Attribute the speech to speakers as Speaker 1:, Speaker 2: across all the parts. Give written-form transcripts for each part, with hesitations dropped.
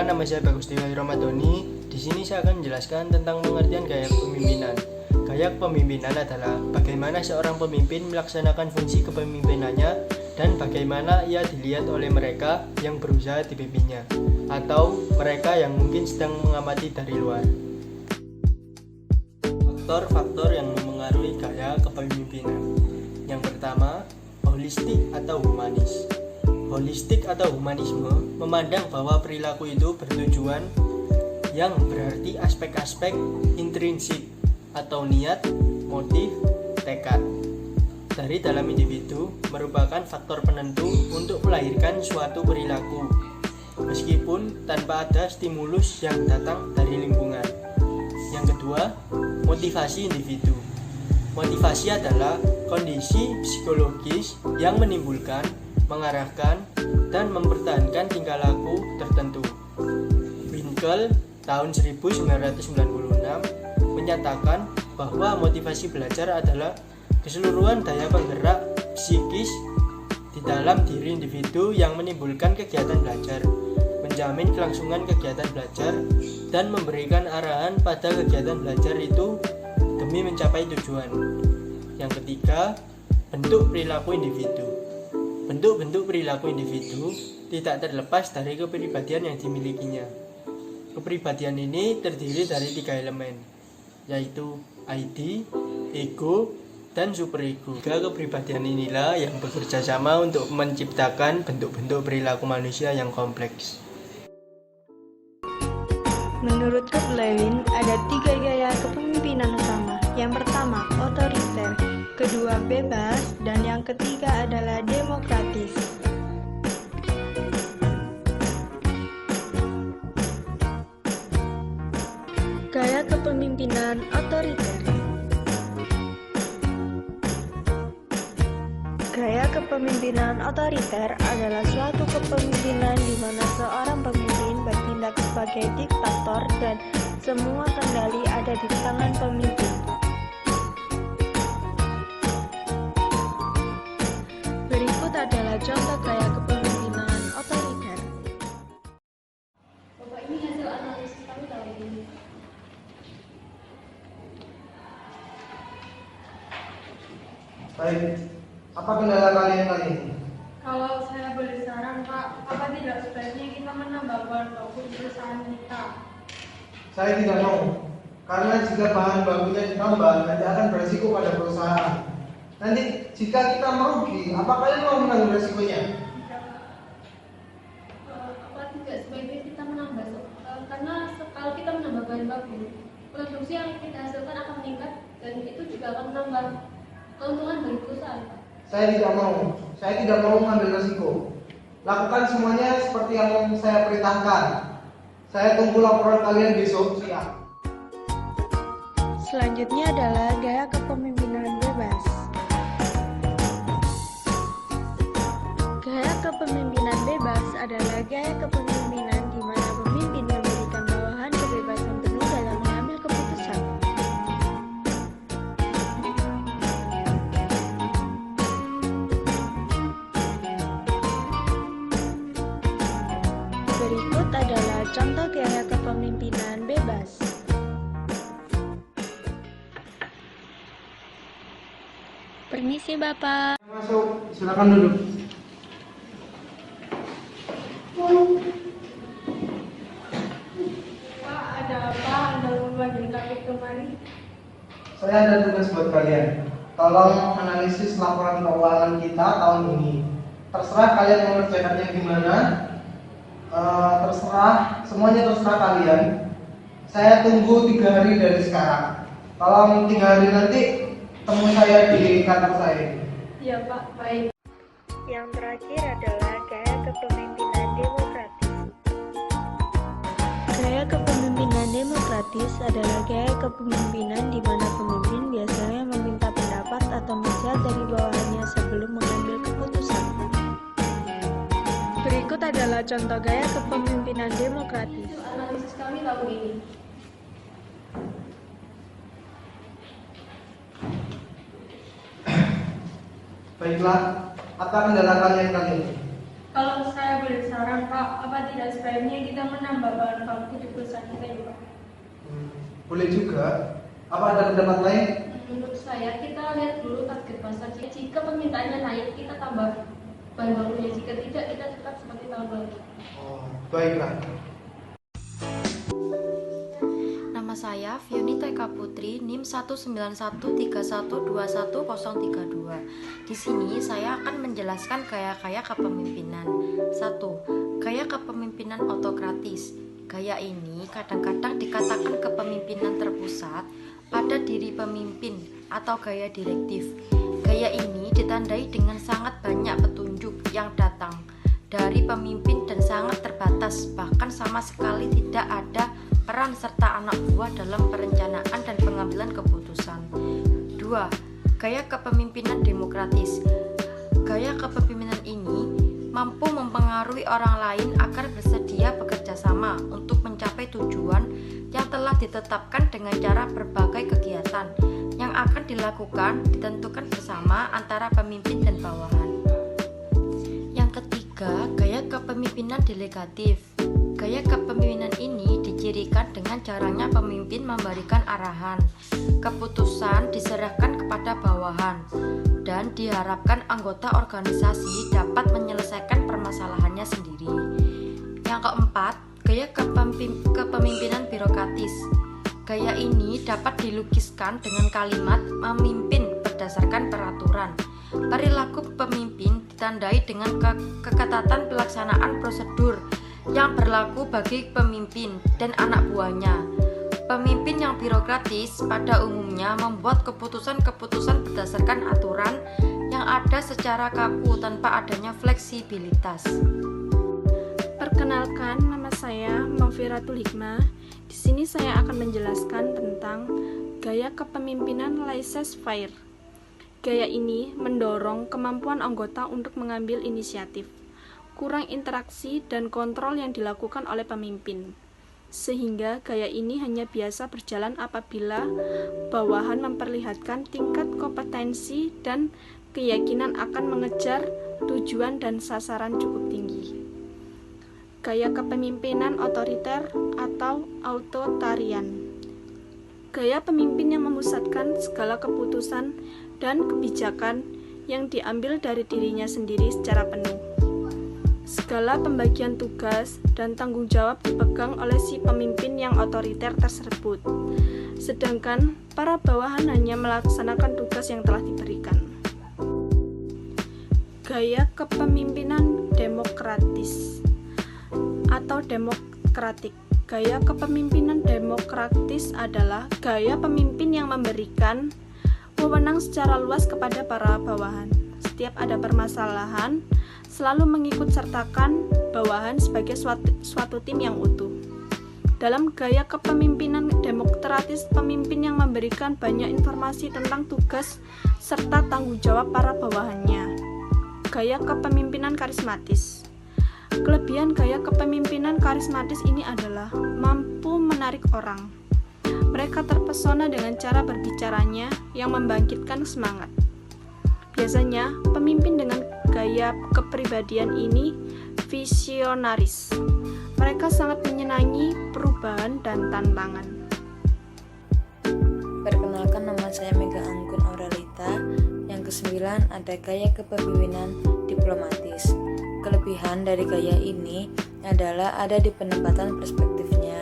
Speaker 1: nama saya Bagus Dewa Ramadhani. Di sini saya akan menjelaskan tentang pengertian gaya kepemimpinan. Gaya kepemimpinan adalah bagaimana seorang pemimpin melaksanakan fungsi kepemimpinannya dan bagaimana ia dilihat oleh mereka yang berusaha dipimpinnya atau mereka yang mungkin sedang mengamati dari luar. Faktor-faktor yang memengaruhi gaya kepemimpinan. Yang pertama, holistik atau humanis. Holistik atau humanisme memandang bahwa perilaku itu bertujuan, yang berarti aspek-aspek intrinsik atau niat, motif, tekad dari dalam individu merupakan faktor penentu untuk melahirkan suatu perilaku meskipun tanpa ada stimulus yang datang dari lingkungan. Yang kedua, motivasi individu. Motivasi adalah kondisi psikologis yang menimbulkan, mengarahkan, dan mempertahankan tingkah laku tertentu. Winkel tahun 1996 menyatakan bahwa motivasi belajar adalah keseluruhan daya penggerak psikis di dalam diri individu yang menimbulkan kegiatan belajar, menjamin kelangsungan kegiatan belajar, dan memberikan arahan pada kegiatan belajar itu demi mencapai tujuan. Yang ketiga, bentuk perilaku individu. Bentuk-bentuk perilaku individu tidak terlepas dari kepribadian yang dimilikinya. Kepribadian ini terdiri dari 3 elemen, yaitu ID, ego, dan superego. 3 kepribadian inilah yang bekerja sama untuk menciptakan bentuk-bentuk perilaku manusia yang kompleks.
Speaker 2: Menurut Kurt Lewin, ada 3 gaya kepemimpinan utama. Yang pertama, otoriter, kedua bebas, dan yang ketiga adalah demokratis. Gaya kepemimpinan otoriter. Gaya kepemimpinan otoriter adalah suatu kepemimpinan di mana seorang pemimpin bertindak sebagai diktator dan semua kendali ada di tangan pemimpin. Berikut adalah contoh gaya kepemimpinan otoriter.
Speaker 3: Bapak, ini hasil analisis kami tahun ini.
Speaker 4: Baik, apa kendala kalian kali ini?
Speaker 3: Kalau saya boleh saran, Pak, apa tidak sebaiknya kita menambah bahan baku perusahaan kita?
Speaker 4: Saya tidak mau, karena jika bahan bakunya ditambah, nanti akan beresiko pada perusahaan. Nanti jika kita merugi, apa kalian mau menanggung resikonya?
Speaker 3: Tidak, apa tidak sebaiknya kita menambah? Karena kalau kita menambah bahan baku, produksi yang kita hasilkan akan meningkat dan itu juga akan menambah keuntungan bagi perusahaan, Pak.
Speaker 4: Saya tidak mau mengambil resiko. Lakukan semuanya seperti yang saya perintahkan. Saya tunggu laporan kalian besok siang.
Speaker 2: Selanjutnya adalah gaya kepemimpinan bebas. Gaya kepemimpinan bebas adalah gaya kepemimpinan di mana pemimpin memberikan bawahan kebebasan penuh dalam mengambil keputusan. Berikut adalah contoh gaya kepemimpinan bebas. Permisi, Bapak.
Speaker 4: Masuk, silakan duduk.
Speaker 3: Pak, ada apa? Anda memanggil kami kemari?
Speaker 4: Saya ada tugas buat kalian. Tolong analisis laporan keuangan kita tahun ini. Terserah kalian mengerjakannya gimana. Semuanya terserah kalian. Saya tunggu 3 hari dari sekarang. Tolong 3 hari nanti temui saya di kantor saya.
Speaker 3: Iya, Pak, baik.
Speaker 2: Yang terakhir adalah gaya kepemimpinan demokratis. Gaya kepemimpinan demokratis adalah gaya kepemimpinan di mana pemimpin biasanya meminta pendapat atau nasihat dari bawahannya sebelum mengambil keputusan. Berikut adalah contoh gaya kepemimpinan demokratis.
Speaker 3: Itu analisis kami tahun ini.
Speaker 4: Baiklah, apa kendala kalian kali ini?
Speaker 3: Kalau saya boleh saran Pak, apa tidak sebaiknya kita menambah bahan baku di perusahaan kita ya Pak?
Speaker 4: Boleh juga. Apa ada pendapat lain?
Speaker 3: Menurut saya kita lihat dulu target pasar. Jika permintaannya naik, kita tambah bahan bakunya. Jika tidak, kita tetap seperti tahun lalu.
Speaker 4: Oh, baiklah.
Speaker 5: Nama saya Fioni Teka Putri, NIM 19131210132. Di sini saya akan menjelaskan gaya-gaya kepemimpinan. 1. Gaya kepemimpinan otokratis. Gaya ini kadang-kadang dikatakan kepemimpinan terpusat pada diri pemimpin atau gaya direktif. Gaya ini ditandai dengan sangat banyak petunjuk yang datang dari pemimpin dan sangat terbatas, bahkan sama sekali tidak ada peran serta anak buah dalam perencanaan dan pengambilan keputusan. 2. Gaya kepemimpinan demokratis. Gaya kepemimpinan ini mampu mempengaruhi orang lain agar bersedia bekerja sama untuk mencapai tujuan yang telah ditetapkan dengan cara berbagai kegiatan yang akan dilakukan ditentukan bersama antara pemimpin dan bawahan. Yang ketiga, gaya kepemimpinan delegatif. Gaya kepemimpinan ini dicirikan dengan jarangnya pemimpin memberikan arahan. Keputusan diserahkan kepada bawahan dan diharapkan anggota organisasi dapat menyelesaikan permasalahannya sendiri. Yang keempat, gaya kepemimpinan birokratis. Gaya ini dapat dilukiskan dengan kalimat memimpin berdasarkan peraturan. Perilaku pemimpin ditandai dengan keketatan pelaksanaan prosedur yang berlaku bagi pemimpin dan anak buahnya. Pemimpin yang birokratis pada umumnya membuat keputusan-keputusan berdasarkan aturan yang ada secara kaku tanpa adanya fleksibilitas.
Speaker 2: Perkenalkan, nama saya Mafiratul Hikmah. Di sini saya akan menjelaskan tentang gaya kepemimpinan laissez-faire. Gaya ini mendorong kemampuan anggota untuk mengambil inisiatif, kurang interaksi dan kontrol yang dilakukan oleh pemimpin. Sehingga gaya ini hanya biasa berjalan apabila bawahan memperlihatkan tingkat kompetensi dan keyakinan akan mengejar tujuan dan sasaran cukup tinggi. Gaya kepemimpinan otoriter atau authoritarian. Gaya pemimpin yang memusatkan segala keputusan dan kebijakan yang diambil dari dirinya sendiri secara penuh. Segala pembagian tugas dan tanggung jawab dipegang oleh si pemimpin yang otoriter tersebut, sedangkan para bawahan hanya melaksanakan tugas yang telah diberikan. Gaya kepemimpinan demokratis atau demokratik. Gaya kepemimpinan demokratis adalah gaya pemimpin yang memberikan wewenang secara luas kepada para bawahan. Setiap ada permasalahan, selalu mengikut sertakan bawahan sebagai suatu tim yang utuh. Dalam gaya kepemimpinan demokratis, pemimpin yang memberikan banyak informasi tentang tugas serta tanggung jawab para bawahannya. Gaya kepemimpinan karismatis. Kelebihan gaya kepemimpinan karismatis ini adalah mampu menarik orang. Mereka terpesona dengan cara berbicaranya yang membangkitkan semangat. Biasanya, pemimpin dengan gaya kepribadian ini visionaris. Mereka sangat menyenangi perubahan dan tantangan.
Speaker 5: Perkenalkan, nama saya Mega Anggun Aurelita. Yang ke-9 ada gaya kepemimpinan diplomatis. Kelebihan dari gaya ini adalah ada di penempatan perspektifnya.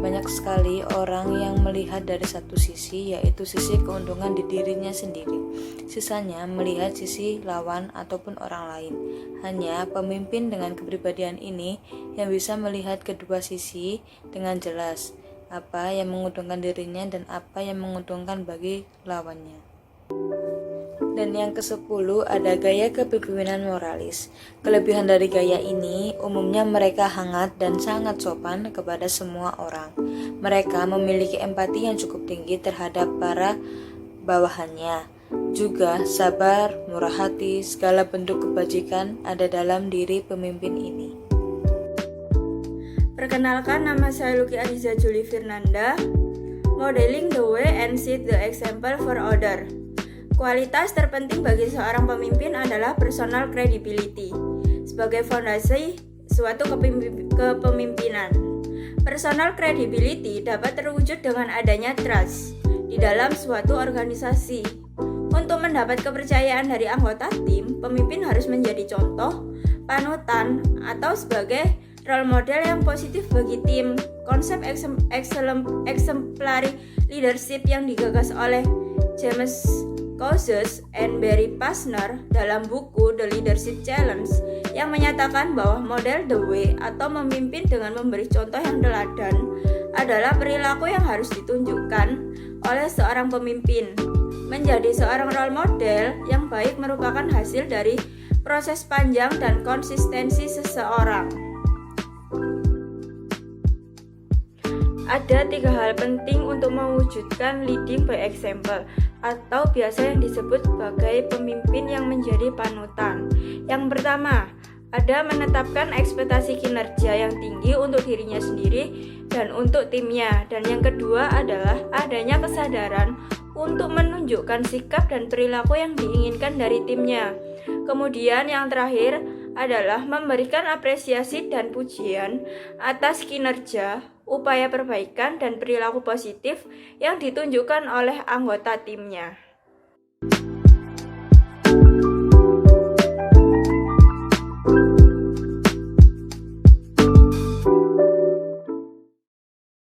Speaker 5: Banyak sekali orang yang melihat dari satu sisi, yaitu sisi keuntungan di dirinya sendiri. Sisanya melihat sisi lawan ataupun orang lain. Hanya pemimpin dengan kepribadian ini yang bisa melihat kedua sisi dengan jelas, apa yang menguntungkan dirinya dan apa yang menguntungkan bagi lawannya. Dan yang ke-10 ada gaya kepemimpinan moralis. Kelebihan dari gaya ini umumnya mereka hangat dan sangat sopan kepada semua orang. Mereka memiliki empati yang cukup tinggi terhadap para bawahannya. Juga sabar, murah hati, segala bentuk kebajikan ada dalam diri pemimpin ini.
Speaker 6: Perkenalkan, nama saya Luki Ariza Juli Firnanda. Modeling the way and set the example for others. Kualitas terpenting bagi seorang pemimpin adalah personal credibility. sebagai fondasi suatu kepemimpinan. Personal credibility dapat terwujud dengan adanya trust di dalam suatu organisasi. Untuk mendapat kepercayaan dari anggota tim, pemimpin harus menjadi contoh, panutan, atau sebagai role model yang positif bagi tim. Konsep exemplary leadership yang digagas oleh James Kouzes and Barry Pazner dalam buku The Leadership Challenge yang menyatakan bahwa model The Way atau memimpin dengan memberi contoh yang teladan adalah perilaku yang harus ditunjukkan oleh seorang pemimpin. Menjadi seorang role model yang baik merupakan hasil dari proses panjang dan konsistensi seseorang. Ada 3 hal penting untuk mewujudkan leading by example atau biasa yang disebut sebagai pemimpin yang menjadi panutan. Yang pertama, ada menetapkan ekspektasi kinerja yang tinggi untuk dirinya sendiri dan untuk timnya. Dan yang kedua adalah adanya kesadaran untuk menunjukkan sikap dan perilaku yang diinginkan dari timnya. Kemudian yang terakhir adalah memberikan apresiasi dan pujian atas kinerja, upaya perbaikan dan perilaku positif yang ditunjukkan oleh anggota timnya.